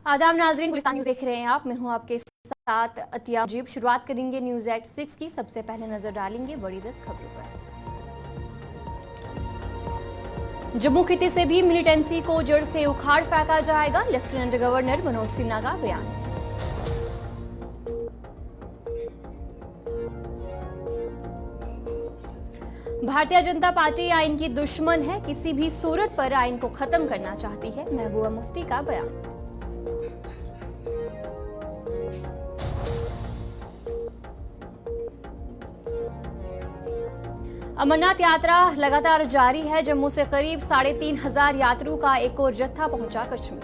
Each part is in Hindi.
आदाब नाजरीन, गुलिस्तान न्यूज़ देख रहे हैं आप। मैं हूं आपके साथ अतिया जीब। शुरुआत करेंगे न्यूज़ एट 6 की। सबसे पहले नजर डालेंगे बड़ी 10 खबरों पर। जम्मू खिते से भी मिलिटेंसी को जड़ से उखाड़ फेंका जाएगा, लेफ्टिनेंट गवर्नर मनोज सिन्हा का बयान। भारतीय जनता पार्टी आइन की दुश्मन है, किसी भी सूरत पर आइन को खत्म करना चाहती है, महबूबा मुफ्ती का बयान। अमरनाथ यात्रा लगातार जारी है। जम्मू से करीब 3,500 यात्रियों का एक और जत्था पहुंचा कश्मीर।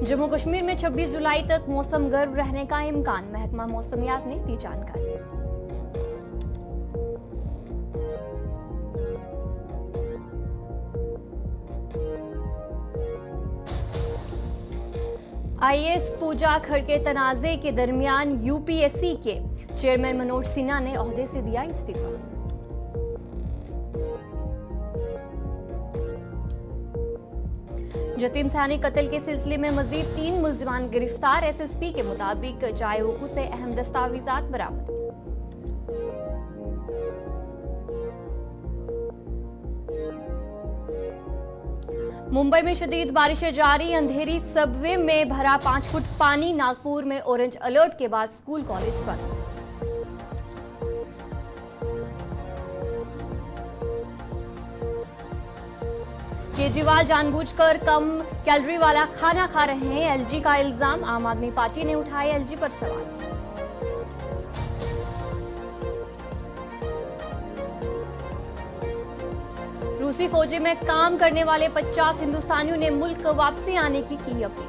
जम्मू कश्मीर में 26 जुलाई तक मौसम गर्म रहने का इम्कान, महकमा मौसमियात ने दी जानकारी। आईएएस पूजा खड़के तनाजे के दरमियान यूपीएससी के चेयरमैन मनोज सिन्हा ने ओहदे से दिया इस्तीफा। जतीम सैनी कत्ल के सिलसिले में मजीद 3 मुल्जिमान गिरफ्तार। एसएसपी के मुताबिक जाए वकूअ से अहम दस्तावेजात बरामद। मुंबई में शदीद बारिशें जारी, अंधेरी सबवे में भरा 5 फुट पानी। नागपुर में ऑरेंज अलर्ट के बाद स्कूल कॉलेज बंद। केजरीवाल जानबूझकर कम कैलोरी वाला खाना खा रहे हैं, एलजी का इल्जाम। आम आदमी पार्टी ने उठाए एलजी पर सवाल। रूसी फौजी में काम करने वाले 50 हिंदुस्तानियों ने मुल्क वापसी आने की अपील।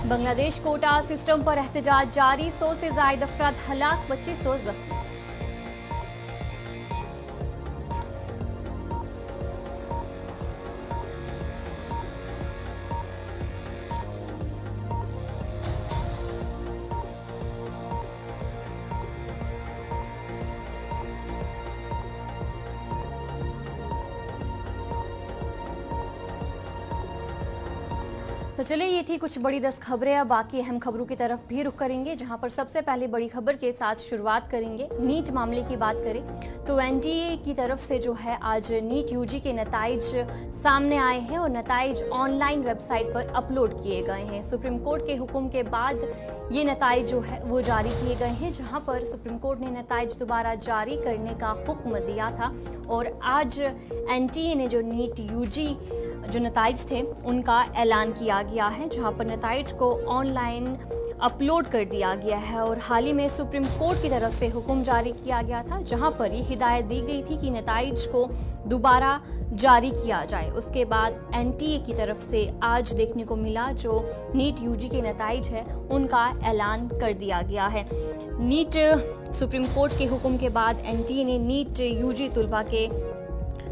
बांग्लादेश कोटा सिस्टम पर एहतजाज जारी, 100 से ज्यादा अफराद हलाक, 2500 जख्मी। तो चलिए, ये थी कुछ बड़ी 10 खबरें। अब बाकी अहम खबरों की तरफ भी रुख करेंगे, जहां पर सबसे पहले बड़ी खबर के साथ शुरुआत करेंगे। नीट मामले की बात करें तो एनटीए की तरफ से जो है आज नीट यूजी के नताइज सामने आए हैं और नताइज ऑनलाइन वेबसाइट पर अपलोड किए गए हैं। सुप्रीम कोर्ट के हुक्म के बाद ये नताइज जो है वो जारी किए गए हैं, जहां पर सुप्रीम कोर्ट ने नताइज दोबारा जारी करने का हुक्म दिया था और आज एनटीए ने जो नीट यूजी जो नताइज थे उनका ऐलान किया गया है, जहां पर नताइज को ऑनलाइन अपलोड कर दिया गया है। और हाल ही में सुप्रीम कोर्ट की तरफ से हुक्म जारी किया गया था, जहां पर ये हिदायत दी गई थी कि नताइज को दोबारा जारी किया जाए। उसके बाद एनटीए की तरफ से आज देखने को मिला जो नीट यूजी के नताइज है उनका ऐलान कर दिया गया है। नीट सुप्रीम कोर्ट के हुक्म के बाद एनटीए ने नीट यूजी तुलबा के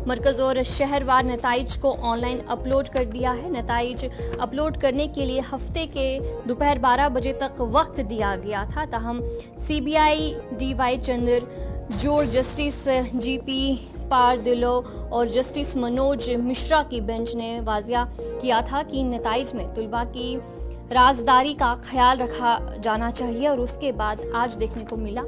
मरकज और शहरवार नताइज को ऑनलाइन अपलोड कर दिया है। नताइज अपलोड करने के लिए हफ्ते के दोपहर 12 बजे तक वक्त दिया गया था, ताहम सीबीआई डीवाई चंद्र जोड़, जस्टिस जीपी पारदिलो और जस्टिस मनोज मिश्रा की बेंच ने वाजिया किया था कि नताइज में तुलबा की राजदारी का ख्याल रखा जाना चाहिए। और उसके बाद आज देखने को मिला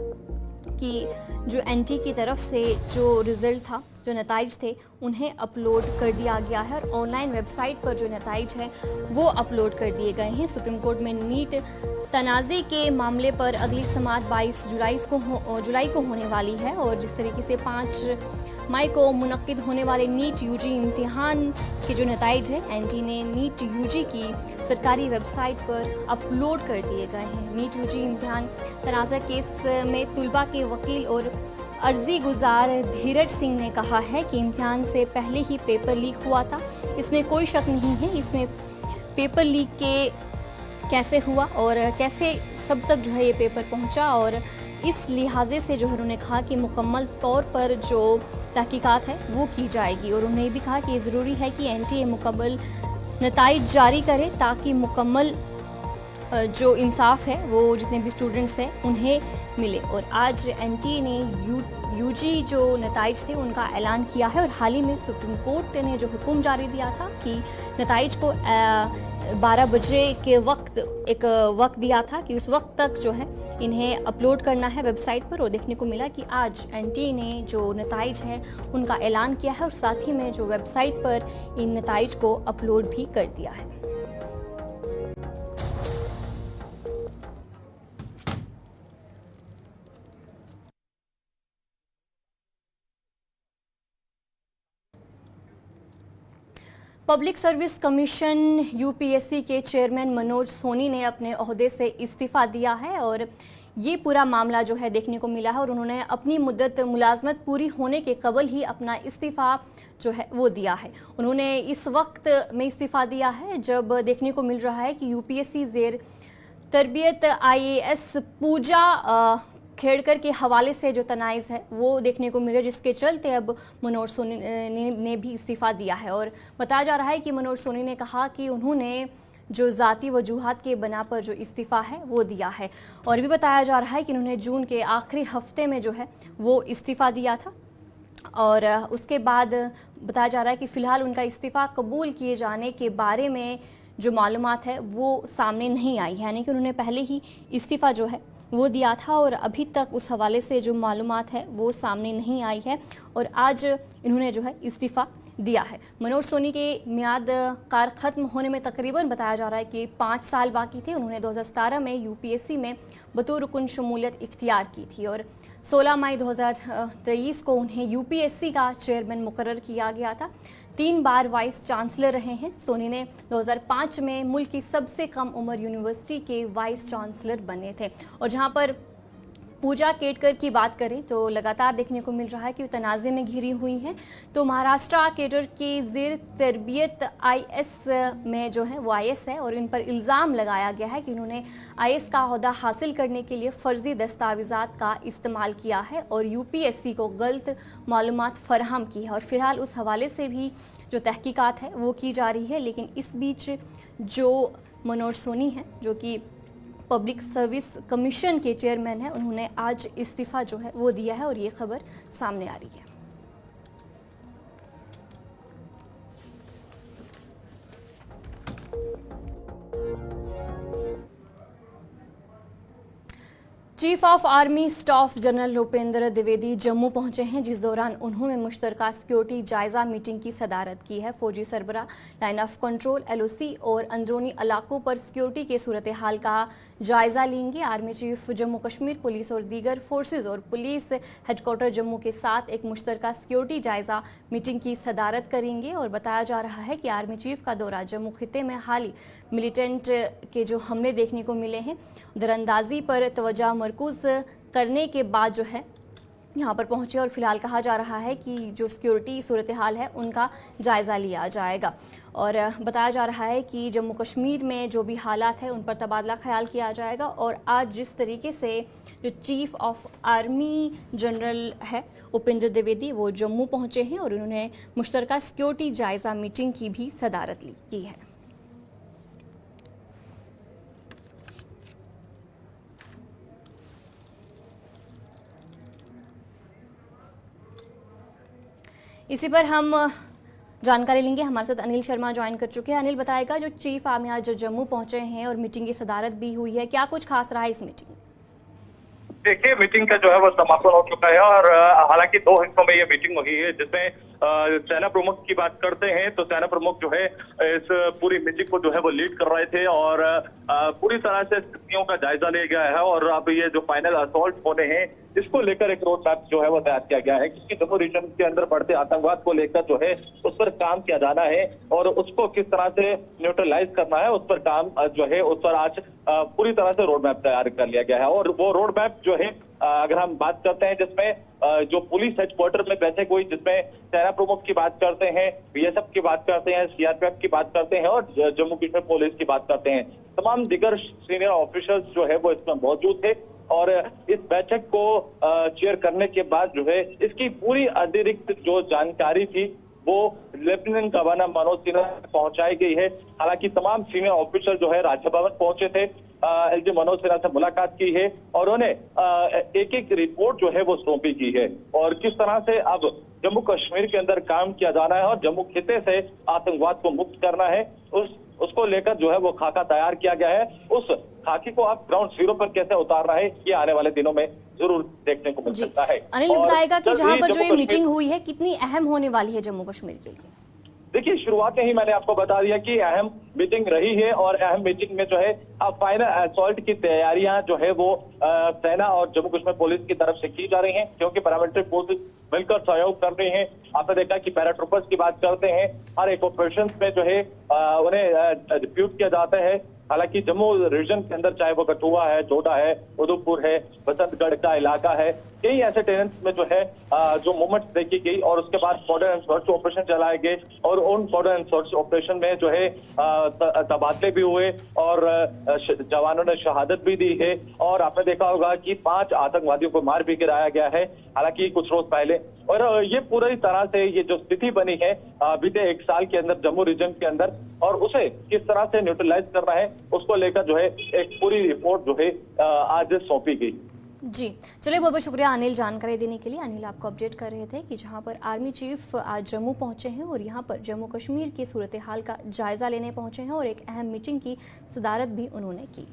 कि जो एनटी की तरफ से जो रिजल्ट था, जो नताइज थे, उन्हें अपलोड कर दिया गया है और ऑनलाइन वेबसाइट पर जो नताइज है वो अपलोड कर दिए गए हैं। सुप्रीम कोर्ट में नीट तनाज़े के मामले पर अगली समाअत 22 जुलाई को होने वाली है और जिस तरीके से 5 मई को मुनक्किद होने वाले नीट यूजी इम्तिहान के जो नताइज है एनटी ने नीट यूजी की सरकारी वेबसाइट पर अपलोड कर दिए गए हैं। नीट यूजी इम्तिहान तनाज़ा केस में तुलबा के वकील और अर्जी गुजार धीरज सिंह ने कहा है कि इम्तिहान से पहले ही पेपर लीक हुआ था, इसमें कोई शक नहीं है। इसमें पेपर लीक के कैसे हुआ और कैसे सब तक जो है ये पेपर पहुंचा, और इस लिहाजे से जो है उन्होंने कहा कि मुकम्मल तौर पर जो तहकीकात है वो की जाएगी। और उन्होंने भी कहा कि ये ज़रूरी है कि एनटीए मुकम्मल नताइज जारी करे ताकि मुकम्मल जो इंसाफ है वो जितने भी स्टूडेंट्स हैं उन्हें मिले। और आज एनटीए ने यूजी जो नताइज थे उनका ऐलान किया है और हाल ही में सुप्रीम कोर्ट ने जो हुक्म जारी दिया था कि नताइज को 12 बजे के वक्त दिया था कि उस वक्त तक जो है इन्हें अपलोड करना है वेबसाइट पर। और देखने को मिला कि आज एनटीए ने जो नताइज है उनका ऐलान किया है और साथ ही में जो वेबसाइट पर इन नताइज को अपलोड भी कर दिया है। पब्लिक सर्विस कमीशन यूपीएससी के चेयरमैन मनोज सोनी ने अपने ओहदे से इस्तीफा दिया है और ये पूरा मामला जो है देखने को मिला है। और उन्होंने अपनी मुद्दत मुलाजमत पूरी होने के कबल ही अपना इस्तीफा जो है वो दिया है। उन्होंने इस वक्त में इस्तीफा दिया है जब देखने को मिल रहा है कि यूपीएससी जेर तरबियत आईएएस पूजा खेड़कर के हवाले से जो तनाइज़ है वो देखने को मिले, जिसके चलते अब मनोज सोनी ने भी इस्तीफ़ा दिया है। और बताया जा रहा है कि मनोज सोनी ने कहा कि उन्होंने जो ज़ाती वजूहात के बना पर जो इस्तीफ़ा है वो दिया है। और भी बताया जा रहा है कि उन्होंने जून के आखिरी हफ्ते में जो है वो इस्तीफ़ा दिया था और उसके बाद बताया जा रहा है कि फ़िलहाल उनका इस्तीफ़ा कबूल किए जाने के बारे में जो मालूमात है वो सामने नहीं आई है, यानी कि उन्होंने पहले ही इस्तीफ़ा जो है वो दिया था और अभी तक उस हवाले से जो मालूमात है वो सामने नहीं आई है और आज इन्होंने जो है इस्तीफ़ा दिया है। मनोज सोनी के मियाद कार ख़त्म होने में तकरीबन बताया जा रहा है कि 5 साल बाकी थे। उन्होंने 2017 में यूपीएससी में बतौर रुकन शमूलियत इख्तियार की थी और 16 मई 2023 को उन्हें यूपीएससी का चेयरमैन मुकर्रर किया गया था। 3 बार वाइस चांसलर रहे हैं। सोनी ने 2005 में मुल्क की सबसे कम उम्र यूनिवर्सिटी के वाइस चांसलर बने थे। और जहां पर पूजा केटकर की बात करें तो लगातार देखने को मिल रहा है कि वो तनाज़े में घिरी हुई हैं। तो महाराष्ट्र केडर के ज़ेर तरबियत आईएएस में जो है वो आईएएस है और इन पर इल्ज़ाम लगाया गया है कि उन्होंने आईएएस का ओहदा हासिल करने के लिए फ़र्ज़ी दस्तावेज़ात का इस्तेमाल किया है और यूपीएससी को गलत मालूमात फ़राहम की है। और फ़िलहाल उस हवाले से भी जो तहकीकात है वो की जा रही है। लेकिन इस बीच जो मनोज सोनी हैं जो कि पब्लिक सर्विस कमीशन के चेयरमैन हैं, उन्होंने आज इस्तीफ़ा जो है वो दिया है और ये खबर सामने आ रही है। Chief of army staff general Rupendra Dwivedi Jammu पहुंचे हैं, जिस दौरान उन्होंने मुश्तरका सिक्योरिटी जायजा मीटिंग की सदारत की है। फौजी सरबरा लाइन ऑफ कंट्रोल एलओसी और अंदरूनी इलाकों पर सिक्योरिटी के सूरत हाल का जायजा लेंगे। Army chief Jammu Kashmir police और दीगर फोर्सेज और पुलिस हेडक्वार्टर जम्मू के साथ एक मुश्तरका सिक्योरिटी जायजा मीटिंग की सदारत करेंगे। और बताया जा रहा है कि आर्मी चीफ का दौरा जम्मू खिते में हाल ही मिलिटेंट के जो हमले देखने को मिले हैं, दरअंदाजी पर तवज्जो मरकूज करने के बाद जो है यहाँ पर पहुँचे और फिलहाल कहा जा रहा है कि जो सिक्योरिटी सूरत हाल है उनका जायज़ा लिया जाएगा। और बताया जा रहा है कि जम्मू कश्मीर में जो भी हालात है उन पर तबादला ख्याल किया जाएगा। और आज जिस तरीके से जो चीफ ऑफ आर्मी जनरल है उपेंद्र द्विवेदी वो जम्मू पहुँचे हैं और उन्होंने मुश्तरका सिक्योरिटी जायज़ा मीटिंग की भी सदारत की है। इसी पर हम जानकारी लेंगे। हमारे साथ अनिल शर्मा ज्वाइन कर चुके हैं। अनिल, बताएगा जो चीफ आर्मी आज जम्मू पहुंचे हैं और मीटिंग की सदारत भी हुई है, क्या कुछ खास रहा है इस मीटिंग? देखिए, मीटिंग का जो है वो समापन हो चुका है और हालांकि 2 हिस्सों में ये मीटिंग हुई है, जिसमें सेना प्रमुख की बात करते हैं तो सेना प्रमुख जो है इस पूरी मीटिंग को जो है वो लीड कर रहे थे और पूरी तरह से स्थितियों का जायजा लिया गया है। और अब ये जो फाइनल असॉल्ट होने हैं इसको लेकर एक रोड मैप जो है वो तैयार किया गया है, क्योंकि जम्मू रीजन के अंदर बढ़ते आतंकवाद को लेकर जो है उस पर काम किया जाना है और उसको किस तरह से न्यूट्रलाइज करना है उस पर काम जो है उस पर आज पूरी तरह से रोड मैप तैयार कर लिया गया है। और वो रोड मैप जो है अगर हम बात करते हैं जिसमें जो पुलिस हेडक्वार्टर में बैठक हुई, जिसमें सेना प्रमुख की बात करते हैं, बीएसएफ की बात करते हैं, सीआरपीएफ की बात करते हैं और जम्मू कश्मीर पुलिस की बात करते हैं, तमाम दिगर सीनियर ऑफिसर्स जो है वो इसमें मौजूद थे। और इस बैठक को चेयर करने के बाद जो है इसकी पूरी अतिरिक्त जो जानकारी थी वो लेफ्टिनेंट गवर्नर मनोज सिन्हा तक पहुंचाई गई है। हालांकि तमाम सीनियर ऑफिसर जो है राजभवन पहुंचे थे एलजी मनोज सिन्हा से मुलाकात की है और उन्हें एक एक रिपोर्ट जो है वो सौंपी की है और किस तरह से अब जम्मू कश्मीर के अंदर काम किया जाना है और जम्मू खिते से आतंकवाद को मुक्त करना है, उसको लेकर जो है वो खाका तैयार किया गया है। उस खाकी को आप ग्राउंड जीरो पर कैसे उतारना है, ये आने वाले दिनों में जरूर देखने को मिल सकता है। अनिल बताएगा कि जहां पर जो ये मीटिंग हुई है कितनी अहम होने वाली है जम्मू कश्मीर के लिए? देखिए, शुरुआत में ही मैंने आपको बता दिया कि अहम मीटिंग रही है और अहम मीटिंग में जो है अब फाइनल असॉल्ट की तैयारियां जो है वो सेना और जम्मू कश्मीर पुलिस की तरफ से की जा रही हैं, क्योंकि पैरामिलिट्री फोर्सेस मिलकर सहयोग कर रही हैं। आपने देखा कि पैराट्रूपर्स की बात करते हैं, हर एक ऑपरेशन में जो है उन्हें डिप्यूट किया जाता है। हालांकि जम्मू रीजन के अंदर चाहे वो कठुआ है, डोडा है, उधमपुर है, बसंतगढ़ का इलाका है, कई ऐसे टेरेंस में जो है जो मूवमेंट्स देखी गई और उसके बाद बॉर्डर एंड सर्च ऑपरेशन चलाए गए और उन बॉर्डर एंड सर्च ऑपरेशन में जो है तबादले भी हुए और जवानों ने शहादत भी दी है और आपने देखा होगा कि 5 आतंकवादियों को मार भी गिराया गया है, हालांकि कुछ रोज पहले। और ये पूरी तरह से ये जो स्थिति बनी है बीते 1 साल के अंदर जम्मू रीजन के अंदर और उसे किस तरह से न्यूट्रलाइज करना है, उसको लेकर जो है एक पूरी रिपोर्ट जो है आज सौंपी गई। जी चलिए, बहुत बहुत शुक्रिया अनिल जानकारी देने के लिए। अनिल आपको अपडेट कर रहे थे कि जहां पर आर्मी चीफ आज जम्मू पहुंचे हैं और यहां पर जम्मू कश्मीर की सूरत हाल का जायजा लेने पहुंचे हैं और एक अहम मीटिंग की सदारत भी उन्होंने की।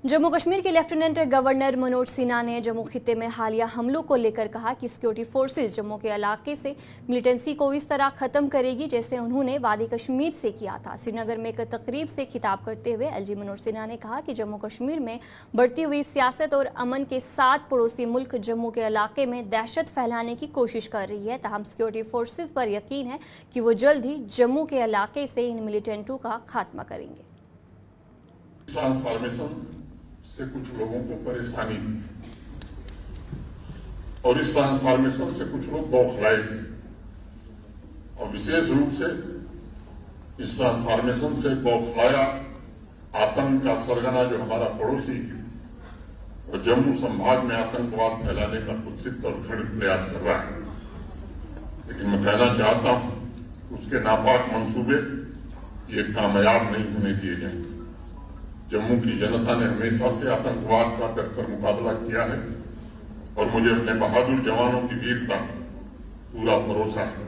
जम्मू कश्मीर के लेफ्टिनेंट गवर्नर मनोज सिन्हा ने जम्मू खिते में हालिया हमलों को लेकर कहा कि सिक्योरिटी फोर्सेस जम्मू के इलाके से मिलिटेंसी को इस तरह खत्म करेगी जैसे उन्होंने वादी कश्मीर से किया था। श्रीनगर में एक तकरीब से खिताब करते हुए एलजी मनोज सिन्हा ने कहा कि जम्मू कश्मीर में बढ़ती हुई सियासत और अमन के साथ पड़ोसी मुल्क जम्मू के इलाके में दहशत फैलाने की कोशिश कर रही है। ताहम सिक्योरिटी फोर्सेज पर यकीन है कि वो जल्द ही जम्मू के इलाके से इन मिलिटेंटों का खात्मा करेंगे। से कुछ लोगों को परेशानी भी और इस ट्रांसफॉर्मेशन से कुछ लोग बौखलाए भी और विशेष रूप से इस ट्रांसफॉर्मेशन से बौखलाया आतंक का सरगना जो हमारा पड़ोसी है और जम्मू संभाग में आतंकवाद फैलाने का कुत्सित और घृणित प्रयास कर रहा है। लेकिन मैं कहना चाहता हूं कि उसके नापाक मंसूबे ये कामयाब नहीं होने दिए जाएंगे। जम्मू की जनता ने हमेशा से आतंकवाद का डटकर मुकाबला किया है और मुझे अपने बहादुर जवानों की वीरता पूरा भरोसा है।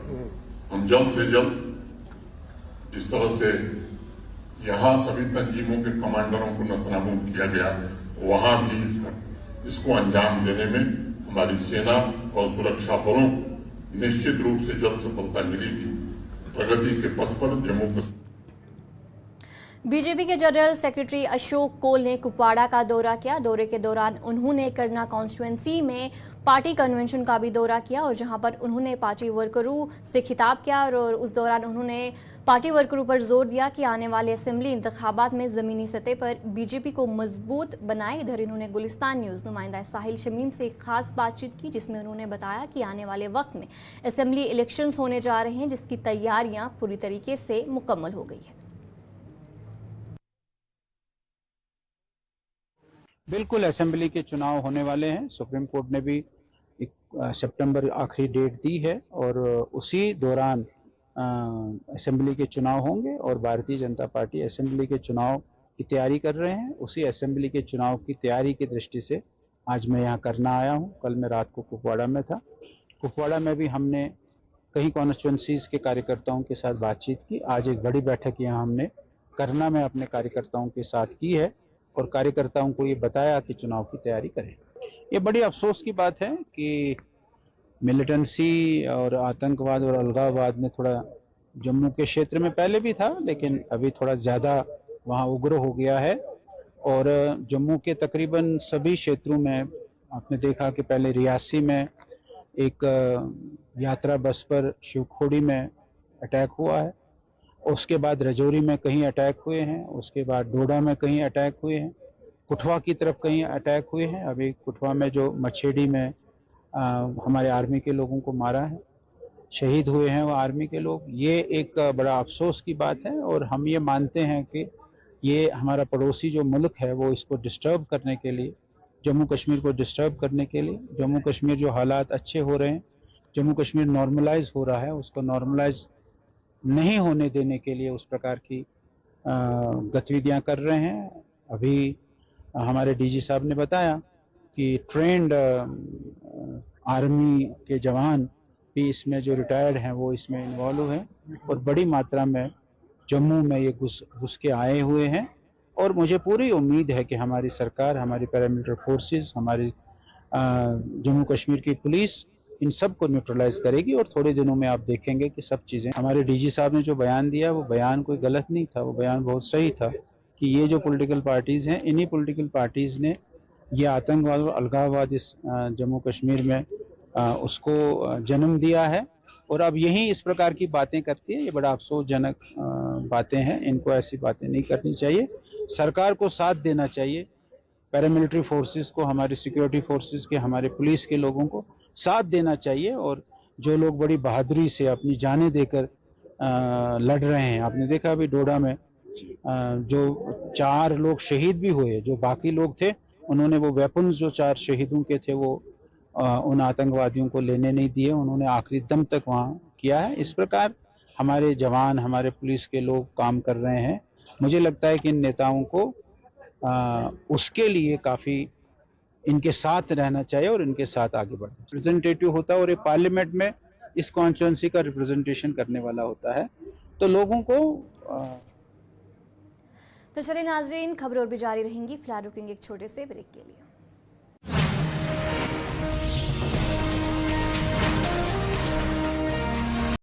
हम जल्द से जल्द इस तरह से यहां सभी तंजीमों के कमांडरों को नस्तनाबूद किया गया, वहां भी इसको अंजाम देने में हमारी सेना और सुरक्षा बलों को निश्चित रूप से जल्द सफलता मिलेगी। प्रगति के पथ पर जम्मू कश्मीर। बीजेपी के जनरल सेक्रेटरी अशोक कोल ने कुपवाड़ा का दौरा किया। दौरे के दौरान उन्होंने करना कॉन्स्टिट्यूंसी में पार्टी कन्वेंशन का भी दौरा किया और जहां पर उन्होंने पार्टी वर्करों से खिताब किया और उस दौरान उन्होंने पार्टी वर्करों पर जोर दिया कि आने वाले असेंबली इंतखाबात में ज़मीनी सतह पर बीजेपी को मजबूत बनाए। इधर इन्होंने गुलिस्तान न्यूज़ नुमाइंदा साहिल शमीम से एक खास बातचीत की जिसमें उन्होंने बताया कि आने वाले वक्त में असेंबली इलेक्शंस होने जा रहे हैं जिसकी तैयारियां पूरी तरीके से मुकम्मल हो गई है। बिल्कुल असेंबली के चुनाव होने वाले हैं। सुप्रीम कोर्ट ने भी सितंबर आखिरी डेट दी है और उसी दौरान असेंबली के चुनाव होंगे और भारतीय जनता पार्टी असेंबली के चुनाव की तैयारी कर रहे हैं। उसी असेंबली के चुनाव की तैयारी की दृष्टि से आज मैं यहाँ करना आया हूँ। कल मैं रात को कुपवाड़ा में था। कुपवाड़ा में भी हमने कई कॉन्स्टिट्यूंसीज के कार्यकर्ताओं के साथ बातचीत की। आज एक बड़ी बैठक यहाँ हमने करना में अपने कार्यकर्ताओं के साथ की है और कार्यकर्ताओं को ये बताया कि चुनाव की तैयारी करें। ये बड़ी अफसोस की बात है कि मिलिटेंसी और आतंकवाद और अलगाववाद ने थोड़ा जम्मू के क्षेत्र में पहले भी था लेकिन अभी थोड़ा ज़्यादा वहाँ उग्र हो गया है और जम्मू के तकरीबन सभी क्षेत्रों में आपने देखा कि पहले रियासी में एक यात्रा बस पर शिवखोड़ी में अटैक हुआ है, उसके बाद रजौरी में कहीं अटैक हुए हैं, उसके बाद डोडा में कहीं अटैक हुए हैं, कुठवा की तरफ कहीं अटैक हुए हैं। अभी कुठवा में जो मछेड़ी में हमारे आर्मी के लोगों को मारा है, शहीद हुए हैं वो आर्मी के लोग। ये एक बड़ा अफसोस की बात है और हम ये मानते हैं कि ये हमारा पड़ोसी जो मुल्क है वो इसको डिस्टर्ब करने के लिए, जम्मू कश्मीर को डिस्टर्ब करने के लिए, जम्मू कश्मीर जो हालात अच्छे हो रहे हैं, जम्मू कश्मीर नॉर्मलाइज हो रहा है, उसको नॉर्मलाइज नहीं होने देने के लिए उस प्रकार की गतिविधियां कर रहे हैं। अभी हमारे डीजी साहब ने बताया कि ट्रेंड आर्मी के जवान भी इसमें जो रिटायर्ड हैं वो इसमें इन्वॉल्व हैं और बड़ी मात्रा में जम्मू में ये घुस के आए हुए हैं। और मुझे पूरी उम्मीद है कि हमारी सरकार, हमारी पैरामिलिट्री फोर्सेस, हमारी जम्मू कश्मीर की पुलिस इन सब को न्यूट्रलाइज करेगी और थोड़े दिनों में आप देखेंगे कि सब चीजें। हमारे डीजी साहब ने जो बयान दिया वो बयान कोई गलत नहीं था, वो बयान बहुत सही था कि ये जो पॉलिटिकल पार्टीज हैं, इन्हीं पॉलिटिकल पार्टीज ने ये आतंकवाद और अलगाववाद इस जम्मू कश्मीर में उसको जन्म दिया है और अब यही इस प्रकार की बातें करती है। ये बड़ा अफसोसजनक बातें हैं, इनको ऐसी बातें नहीं करनी चाहिए। सरकार को साथ देना चाहिए, पैरामिलिट्री फोर्सेस को, हमारे सिक्योरिटी फोर्सेस के, हमारे पुलिस के लोगों को साथ देना चाहिए। और जो लोग बड़ी बहादुरी से अपनी जानें देकर लड़ रहे हैं, आपने देखा अभी डोडा में जो 4 लोग शहीद भी हुए, जो बाकी लोग थे उन्होंने वो वेपन्स जो 4 शहीदों के थे वो उन आतंकवादियों को लेने नहीं दिए, उन्होंने आखिरी दम तक वहां किया है। इस प्रकार हमारे जवान, हमारे पुलिस के लोग काम कर रहे हैं। मुझे लगता है कि इन नेताओं को उसके लिए काफी इनके साथ रहना चाहिए और इनके साथ आगे बढ़ना। रिप्रेजेंटेटिव होता है और ये पार्लियामेंट में इस कॉन्स्टिट्यूंसी का रिप्रेजेंटेशन करने वाला होता है, तो लोगों को तो चलिए नाजरीन, खबरें और भी जारी रहेंगी। फिलहाल रुकेंगे एक छोटे से ब्रेक के लिए।